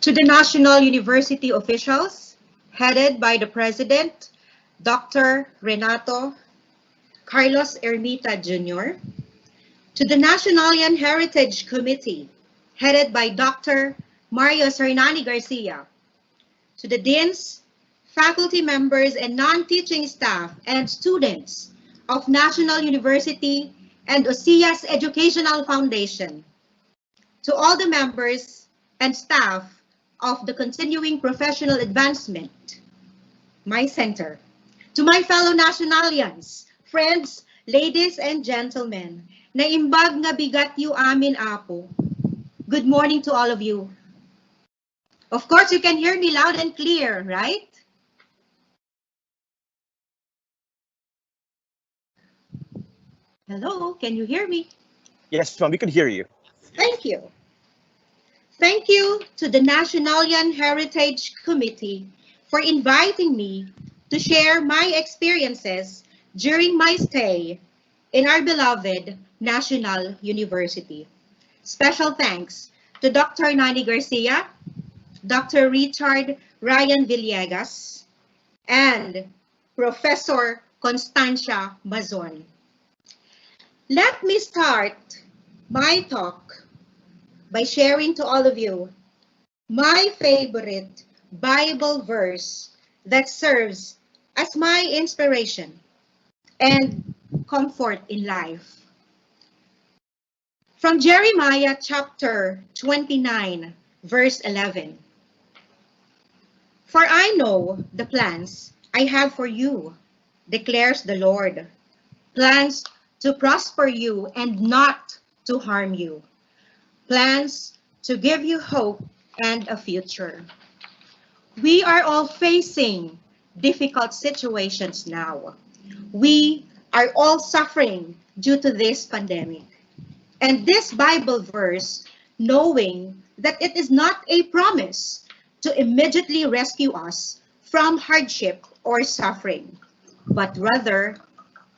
To the National University officials, headed by the President, Dr. Renato Carlos Ermita Jr., to the Nationalian Heritage Committee, headed by Dr. Mario Hernani Garcia, to the deans, faculty members, and non-teaching staff and students of National University and OSIA's Educational Foundation, to all the members and staff of the Continuing Professional Advancement, my center, to my fellow Nationalians, friends, ladies and gentlemen, naimbag nga bigat yu amin apo. Good morning to all of you. Of course, you can hear me loud and clear, right? Hello, can you hear me? Yes, ma'am, we can hear you. Thank you. Thank you to the Nationalian Heritage Committee for inviting me to share my experiences during my stay in our beloved National University. Special thanks to Dr. Nani Garcia, Dr. Richard Ryan Villegas, and Professor Constancia Mazon. Let me start my talk by sharing to all of you my favorite Bible verse that serves as my inspiration and comfort in life. From Jeremiah chapter 29, verse 11. For I know the plans I have for you, declares the Lord, plans to prosper you and not to harm you, plans to give you hope and a future. We are all facing difficult situations now. We are all suffering due to this pandemic. And this Bible verse, knowing that it is not a promise to immediately rescue us from hardship or suffering, but rather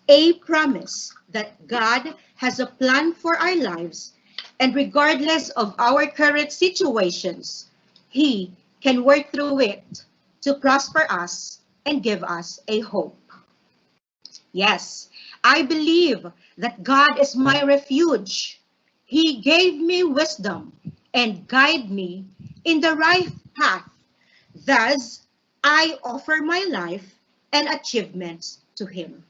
a promise that God has a plan for our lives, and regardless of our current situations, He can work through it to prosper us and give us a hope. Yes, I believe that God is my refuge. He gave me wisdom and guide me in the right path. Thus, I offer my life and achievements to Him.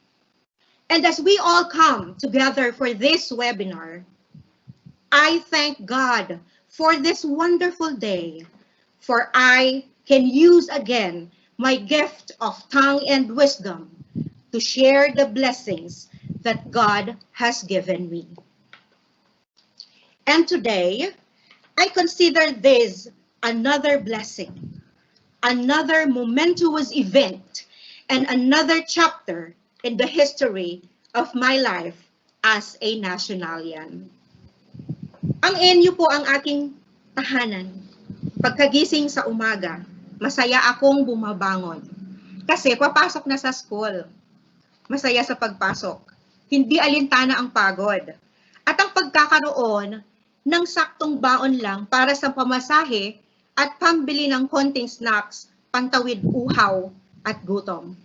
And as we all come together for this webinar, I thank God for this wonderful day, for I can use again my gift of tongue and wisdom to share the blessings that God has given me. And today, I consider this another blessing, another momentous event, and another chapter in the history of my life as a Nationalian. Ang NU po ang aking tahanan. Pagkagising sa umaga, masaya akong bumabangon. Kasi papasok na sa school. Masaya sa pagpasok. Hindi alintana ang pagod. At ang pagkakaroon ng saktong baon lang para sa pamasahe at pambili ng konting snacks, pantawid uhaw at gutom.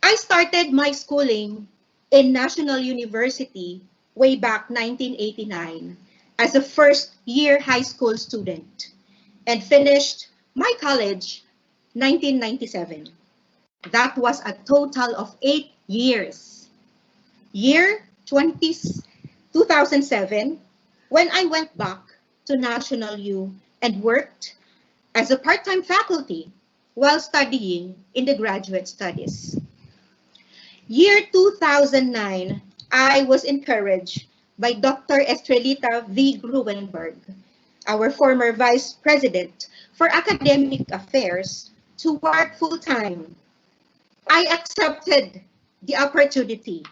I started my schooling in National University way back 1989 as a first-year high school student and finished my college 1997. That was a total of 8 years. Year 2007, when I went back to National U and worked as a part-time faculty while studying in the graduate studies. Year 2009, I was encouraged by Dr. Estrelita V. Gruenberg, our former Vice President for Academic Affairs, to work full-time. I accepted the opportunity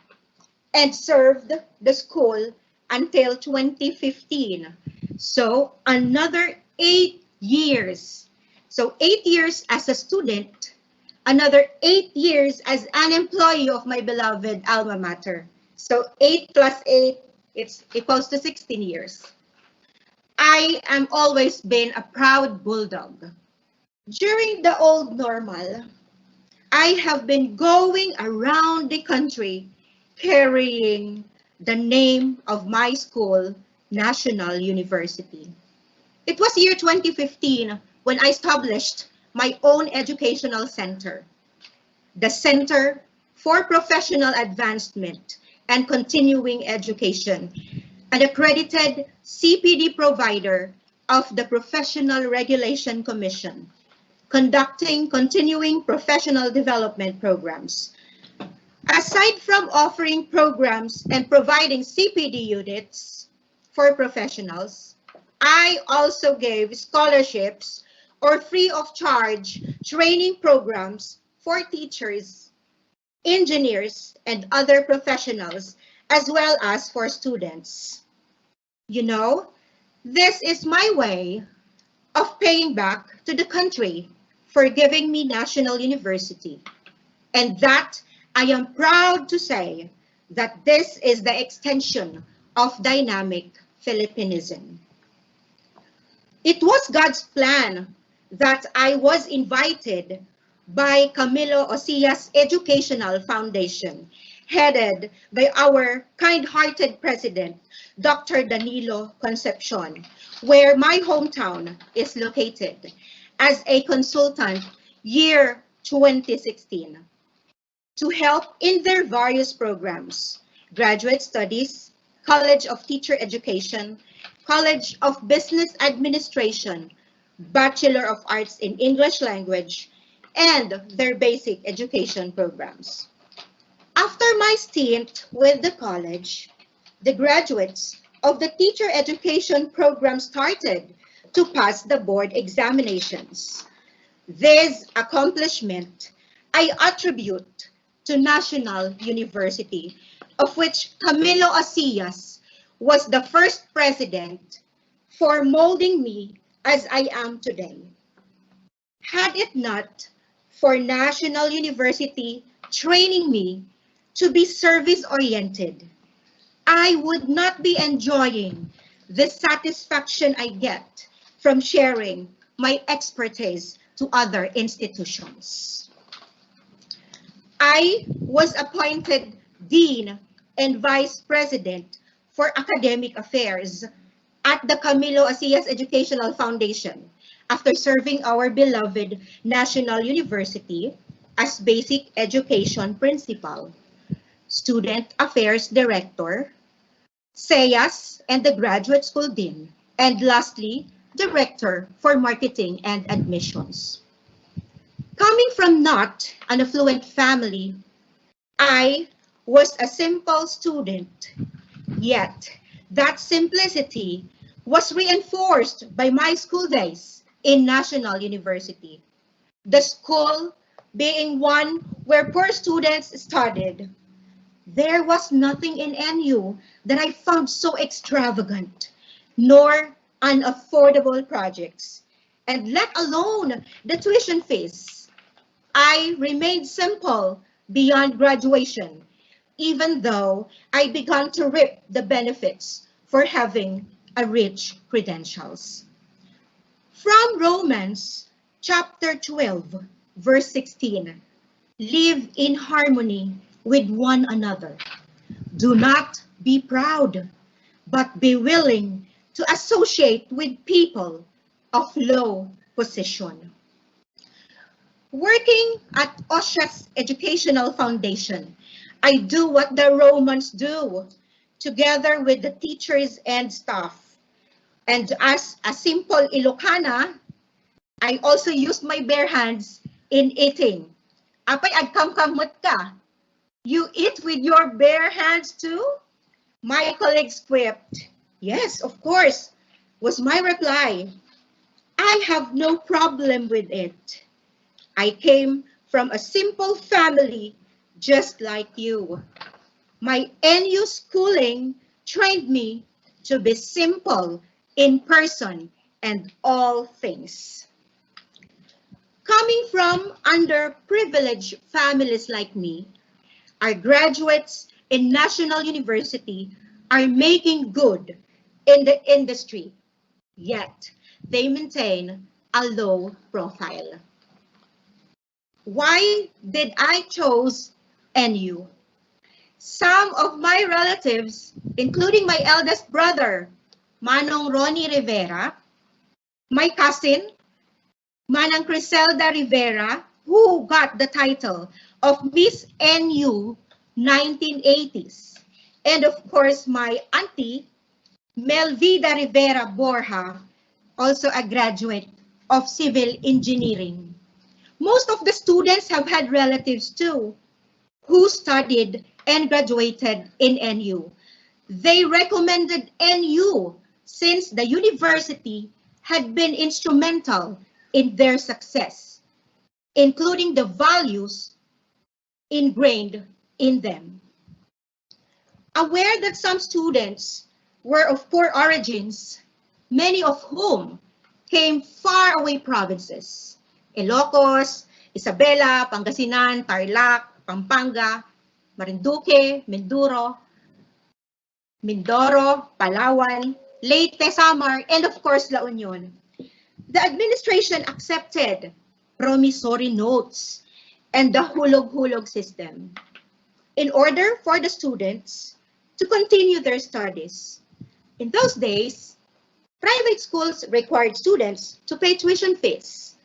and served the school until 2015. So another 8 years. So 8 years as a student, another 8 years as an employee of my beloved alma mater. So 8 plus 8, it's equals to 16 years. I am always been a proud bulldog. During the old normal, I have been going around the country carrying the name of my school, National University. It was year 2015 when I established my own educational center, the Center for Professional Advancement and Continuing Education, an accredited CPD provider of the Professional Regulation Commission, conducting continuing professional development programs. Aside from offering programs and providing CPD units for professionals, I also gave scholarships or free of charge training programs for teachers, engineers, and other professionals, as well as for students. You know, this is my way of paying back to the country for giving me National University. And that I am proud to say that this is the extension of dynamic Philippinism. It was God's plan that I was invited by Camilo Osia's Educational Foundation, headed by our kind-hearted president, Dr. Danilo Concepcion, where my hometown is located, as a consultant year 2016, to help in their various programs: graduate studies, College of Teacher Education, College of Business Administration, Bachelor of Arts in English Language, and their basic education programs. After my stint with the college, the graduates of the teacher education program started to pass the board examinations. This accomplishment I attribute to National University, of which Camilo Acias was the first president, for molding me as I am today. Had it not for National University training me to be service-oriented, I would not be enjoying the satisfaction I get from sharing my expertise to other institutions. I was appointed Dean and Vice President for Academic Affairs at the Camilo Acias Educational Foundation after serving our beloved National University as Basic Education Principal, Student Affairs Director, SEAS and the Graduate School Dean, and lastly, Director for Marketing and Admissions. Coming from not an affluent family, I was a simple student, yet that simplicity was reinforced by my school days in National University, the school being one where poor students studied. There was nothing in NU that I found so extravagant, nor unaffordable projects, and let alone the tuition fees. I remained simple beyond graduation, even though I began to reap the benefits for having a rich credentials. From Romans chapter 12, verse 16, live in harmony with one another. Do not be proud, but be willing to associate with people of low position. Working at OSHA's Educational Foundation, I do what the Romans do, together with the teachers and staff. And as a simple Ilocana, I also use my bare hands in eating. Apay agkamkamot ka. You eat with your bare hands too? My colleagues quipped. Yes, of course, was my reply. I have no problem with it. I came from a simple family just like you. My NU schooling trained me to be simple in person and all things. Coming from underprivileged families like me, our graduates in National University are making good in the industry yet they maintain a low profile. Why did I choose NU? Some of my relatives, including my eldest brother, Manong Ronnie Rivera, my cousin, Manang Criselda Rivera, who got the title of Miss NU 1980s, and of course my auntie, Melvida Rivera Borja, also a graduate of civil engineering. Most of the students have had relatives too who studied and graduated in NU. They recommended NU since the university had been instrumental in their success, including the values ingrained in them. Aware that some students were of poor origins, many of whom came far away provinces, Ilocos, Isabela, Pangasinan, Tarlac, Pampanga, Marinduque, Mindoro, Palawan, Leyte, Samar, and of course, La Union. The administration accepted promissory notes and the hulog-hulog system in order for the students to continue their studies. In those days, private schools required students to pay tuition fees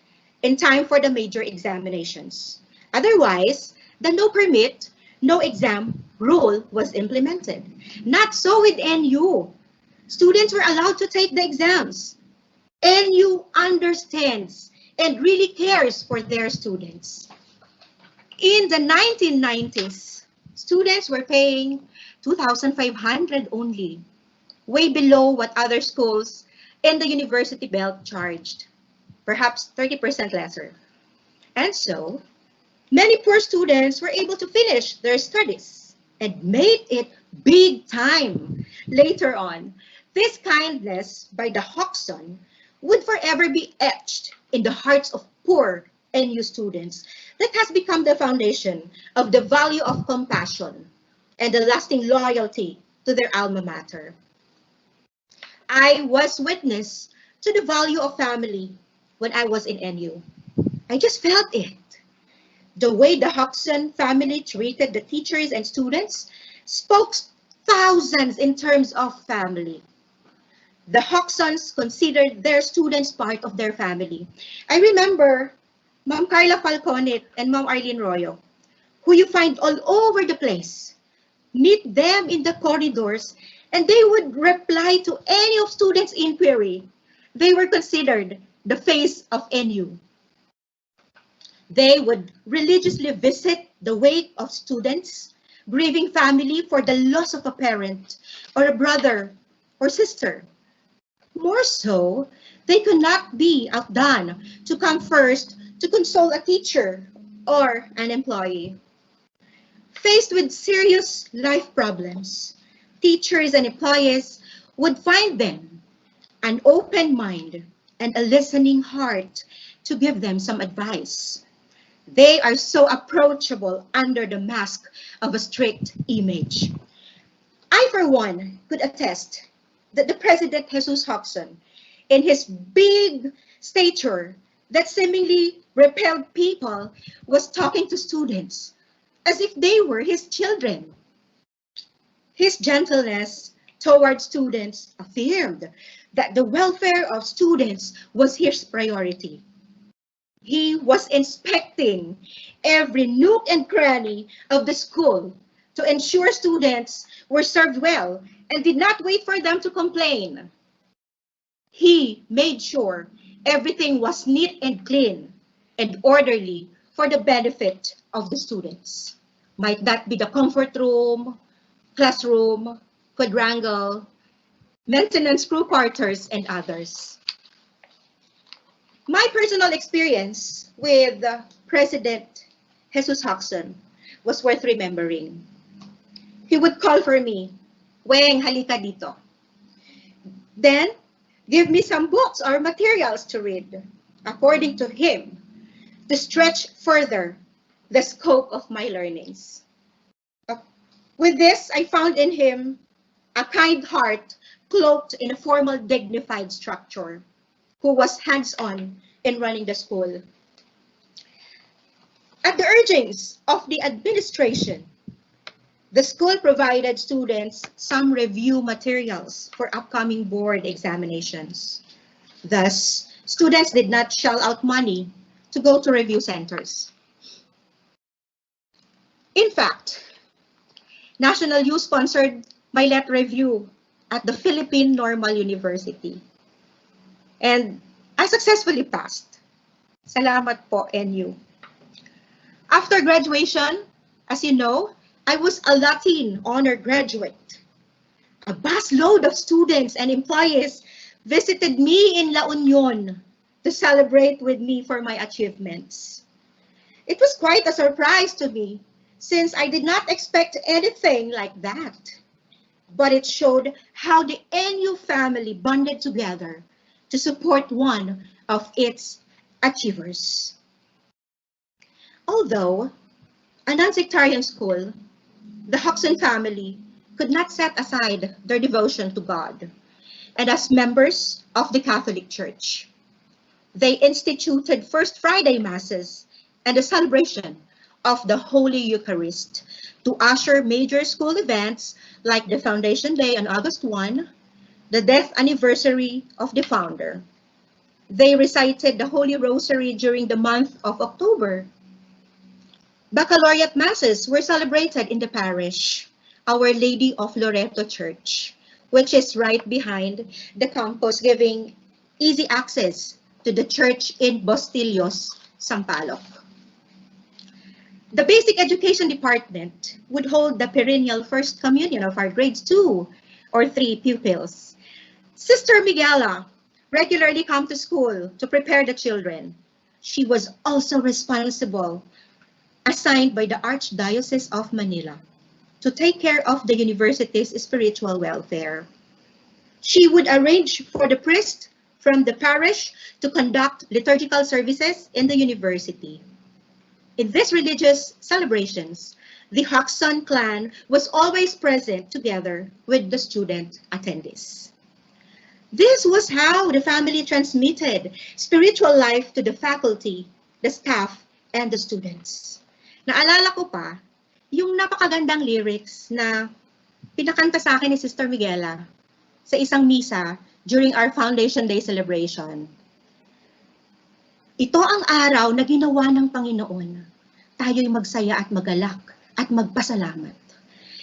in time for the major examinations. Otherwise, the no permit, no exam rule was implemented. Not so with NU. Students were allowed to take the exams. NU understands and really cares for their students. In the 1990s, students were paying 2,500 only, way below what other schools in the university belt charged, perhaps 30% lesser. And so, many poor students were able to finish their studies and made it big time later on. This kindness by the Hoxton would forever be etched in the hearts of poor NU students. That has become the foundation of the value of compassion and the lasting loyalty to their alma mater. I was witness to the value of family when I was in NU. I just felt it. The way the Hoxton family treated the teachers and students spoke thousands in terms of family. The Hoxtons considered their students part of their family. I remember Ma'am Carla Falconet and Ma'am Arlene Royo, who you find all over the place. Meet them in the corridors, and they would reply to any of students' inquiry. They were considered the face of NU. They would religiously visit the wake of students, grieving family for the loss of a parent or a brother or sister. More so, they could not be outdone to come first to console a teacher or an employee. Faced with serious life problems, teachers and employees would find them an open mind and a listening heart to give them some advice. They are so approachable under the mask of a strict image. I, for one, could attest that the President Jesus Hoxton, in his big stature that seemingly repelled people, was talking to students as if they were his children. His gentleness toward students affirmed that the welfare of students was his priority. He was inspecting every nook and cranny of the school to ensure students were served well and did not wait for them to complain. He made sure everything was neat and clean and orderly for the benefit of the students. Might that be the comfort room, classroom, quadrangle, maintenance crew quarters, and others. My personal experience with President Jesus Hoxton was worth remembering. He would call for me, Weng, halika dito. Then, give me some books or materials to read, according to him, to stretch further the scope of my learnings. With this, I found in him a kind heart cloaked in a formal, dignified structure, who was hands-on in running the school. At the urgings of the administration, the school provided students some review materials for upcoming board examinations. Thus, students did not shell out money to go to review centers. In fact, National U sponsored my let review at the Philippine Normal University. And I successfully passed. Salamat po, NU. After graduation, as you know, I was a Latin honor graduate. A busload of students and employees visited me in La Union to celebrate with me for my achievements. It was quite a surprise to me, since I did not expect anything like that. But it showed how the NU family bonded together to support one of its achievers. Although a non-sectarian school, the Hodgson family could not set aside their devotion to God, and as members of the Catholic Church, they instituted First Friday Masses and the celebration of the Holy Eucharist to usher major school events like the Foundation Day on August 1, the death anniversary of the founder. They recited the Holy Rosary during the month of October. Baccalaureate Masses were celebrated in the parish, Our Lady of Loreto Church, which is right behind the campus, giving easy access to the church in Bostillos, Sampaloc. The Basic Education Department would hold the perennial First Communion of our grades 2 or 3 pupils. Sister Miguela regularly come to school to prepare the children. She was also responsible, assigned by the Archdiocese of Manila, to take care of the university's spiritual welfare. She would arrange for the priest from the parish to conduct liturgical services in the university. In these religious celebrations, the Hodgson clan was always present together with the student attendees. This was how the family transmitted spiritual life to the faculty, the staff, and the students. Naalala ko pa, yung napakagandang lyrics na pinakanta sa akin ni Sister Miguela sa isang misa during our Foundation Day celebration. Ito ang araw na ginawa ng Panginoon. Tayo'y magsaya at magalak at magpasalamat.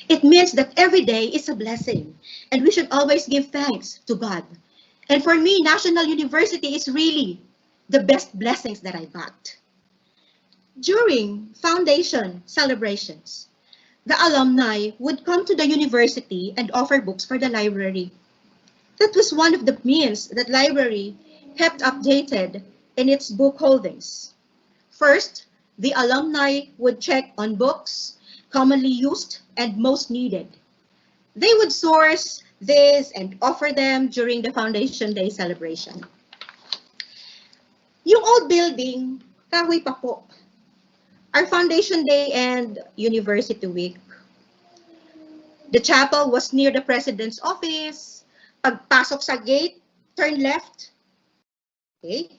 It means that every day is a blessing, and we should always give thanks to God. And for me, National University is really the best blessings that I got. During foundation celebrations, the alumni would come to the university and offer books for the library. That was one of the means that library kept updated in its book holdings. First, the alumni would check on books commonly used and most needed. They would source this and offer them during the Foundation Day celebration. Yung old building, kahoy pa po. Our Foundation Day and University Week. The chapel was near the President's office. Pagpasok sa gate, turn left. Okay.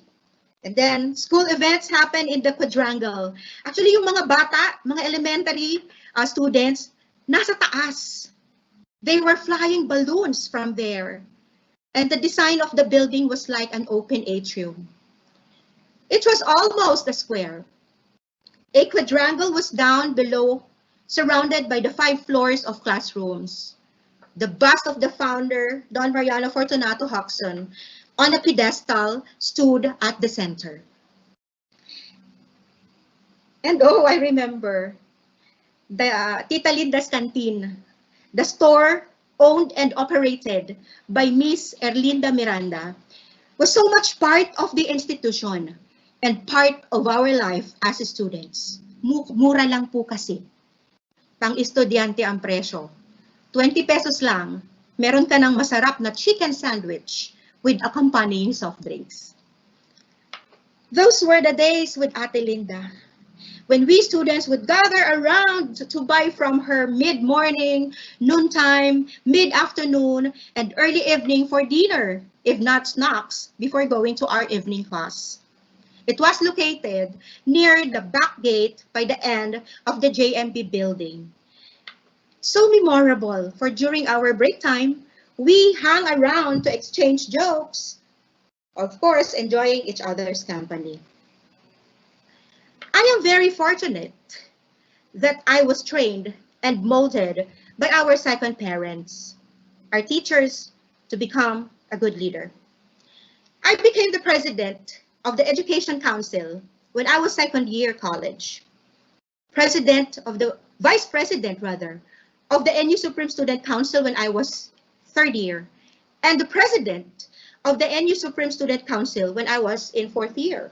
And then, school events happen in the quadrangle. Actually, yung mga bata, mga elementary students, nasa taas. They were flying balloons from there. And the design of the building was like an open atrium. It was almost a square. A quadrangle was down below, surrounded by the 5 floors of classrooms. The bust of the founder, Don Mariano Fortunato Hodgson, on a pedestal, stood at the center. And oh, I remember the Tita Linda's Canteen, the store owned and operated by Miss Erlinda Miranda, was so much part of the institution and part of our life as students. Mura lang po kasi. Pang-estudyante ang presyo. 20 pesos lang, meron ka ng masarap na chicken sandwich with accompanying soft drinks. Those were the days with Ate Linda. when we students would gather around to buy from her mid-morning, noontime, mid-afternoon, and early evening for dinner, if not snacks, before going to our evening class. It was located near the back gate by the end of the JMB building. So memorable, for during our break time, we hung around to exchange jokes, of course, enjoying each other's company. I am very fortunate that I was trained and molded by our second parents, our teachers, to become a good leader. I became the president of the Education Council when I was second year college, vice president rather, of the NU Supreme Student Council when I was third year, and the president of the NU Supreme Student Council when I was in fourth year.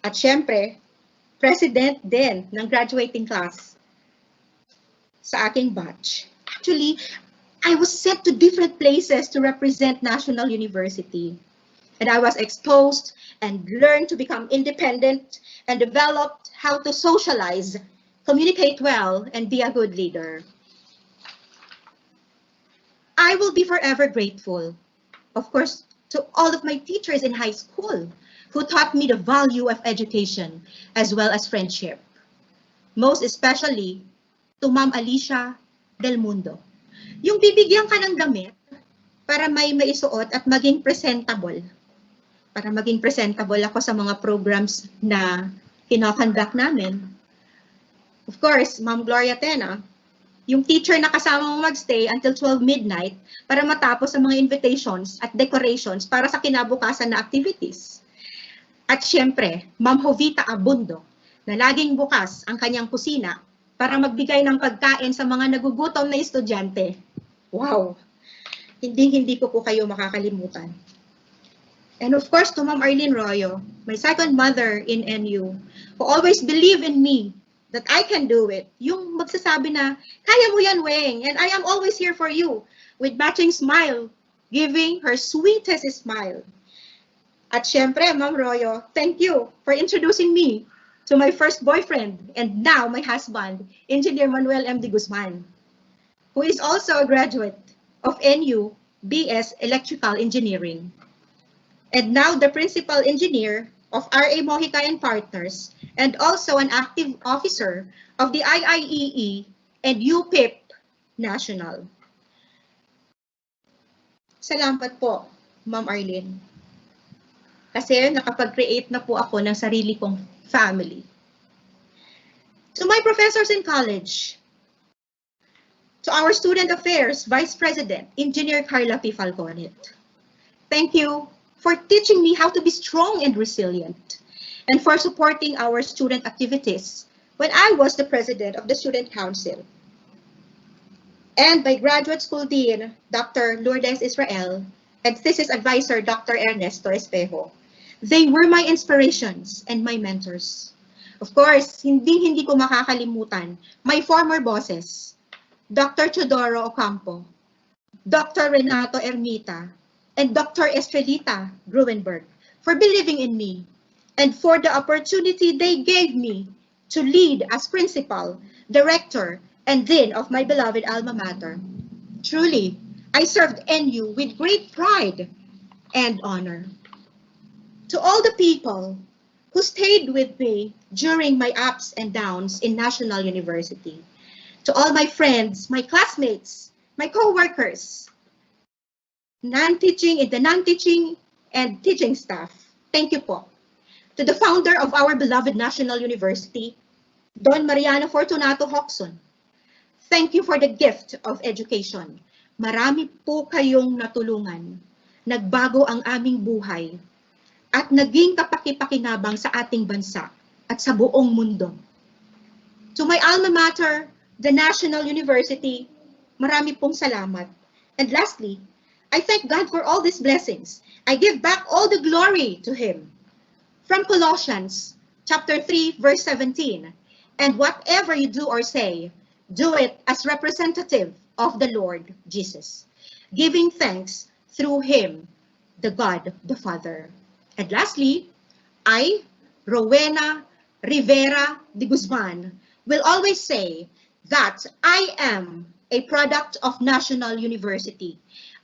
At syempre, president din ng graduating class sa aking batch. Actually, I was sent to different places to represent National University. And I was exposed and learned to become independent and developed how to socialize, communicate well, and be a good leader. I will be forever grateful, of course, to all of my teachers in high school who taught me the value of education as well as friendship. Most especially to Ma'am Alicia Del Mundo. Yung bibigyan ka ng damit para may maisuot at maging presentable. Para maging presentable ako sa mga programs na kinoconduct namin. Of course, Ma'am Gloria Tena, yung teacher na kasama mo magstay until 12 midnight para matapos ang mga invitations at decorations para sa kinabukasan na activities. At syempre, Ma'am Jovita Abundo, na laging bukas ang kanyang kusina para magbigay ng pagkain sa mga nagugutom na estudyante. Wow! Hindi ko po kayo makakalimutan. And of course, to Ma'am Arlene Royo, my second mother in NU, who always believed in me that I can do it. Yung magsasabi na, kaya mo yan, Weng, and I am always here for you, with matching smile, giving her sweetest smile. At syempre, Ma'am Royo, thank you for introducing me to my first boyfriend and now my husband, Engineer Manuel M. D. Guzman, who is also a graduate of NU BS Electrical Engineering, and now the principal engineer of RA Mojica and Partners, and also an active officer of the IIEE and UPIP National. Salamat po, Ma'am Arlene. Kasi nakapag-create na po ako ng sarili kong family. To my professors in college, to our student affairs vice president, Engineer Carla P. Falconet, thank you for teaching me how to be strong and resilient, and for supporting our student activities when I was the president of the student council. And my graduate school dean, Dr. Lourdes Israel, and thesis advisor, Dr. Ernesto Espejo. They were my inspirations and my mentors. Of course, hindi ko makakalimutan my former bosses, Dr. Teodoro Ocampo, Dr. Renato Ermita, and Dr. Estrelita Gruenberg for believing in me and for the opportunity they gave me to lead as principal, director, and dean of my beloved alma mater. Truly, I served NU with great pride and honor. To all the people who stayed with me during my ups and downs in National University, to all my friends, my classmates, my co-workers, non-teaching and teaching staff, thank you po. To the founder of our beloved National University, Don Mariano Fortunato Hoxon, thank you for the gift of education. Marami po kayong natulungan. Nagbago ang aming buhay at naging kapaki-pakinabang sa ating bansa at sa buong mundo. To my alma mater, the National University, marami pong salamat. And lastly, I thank God for all these blessings. I give back all the glory to Him. From Colossians chapter 3, verse 17, and whatever you do or say, do it as representative of the Lord Jesus, giving thanks through Him, the God, the Father. And lastly, I, Rowena Rivera de Guzman, will always say that I am a product of National University.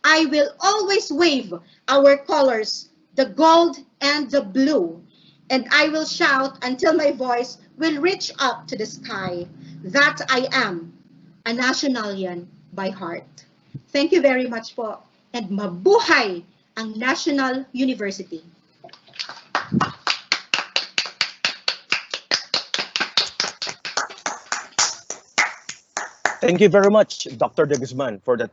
I will always wave our colors, the gold and the blue, and I will shout until my voice will reach up to the sky that I am a Nationalian by heart. Thank you very much po, and mabuhay ang National University. Thank you very much, Dr. De Guzman, for that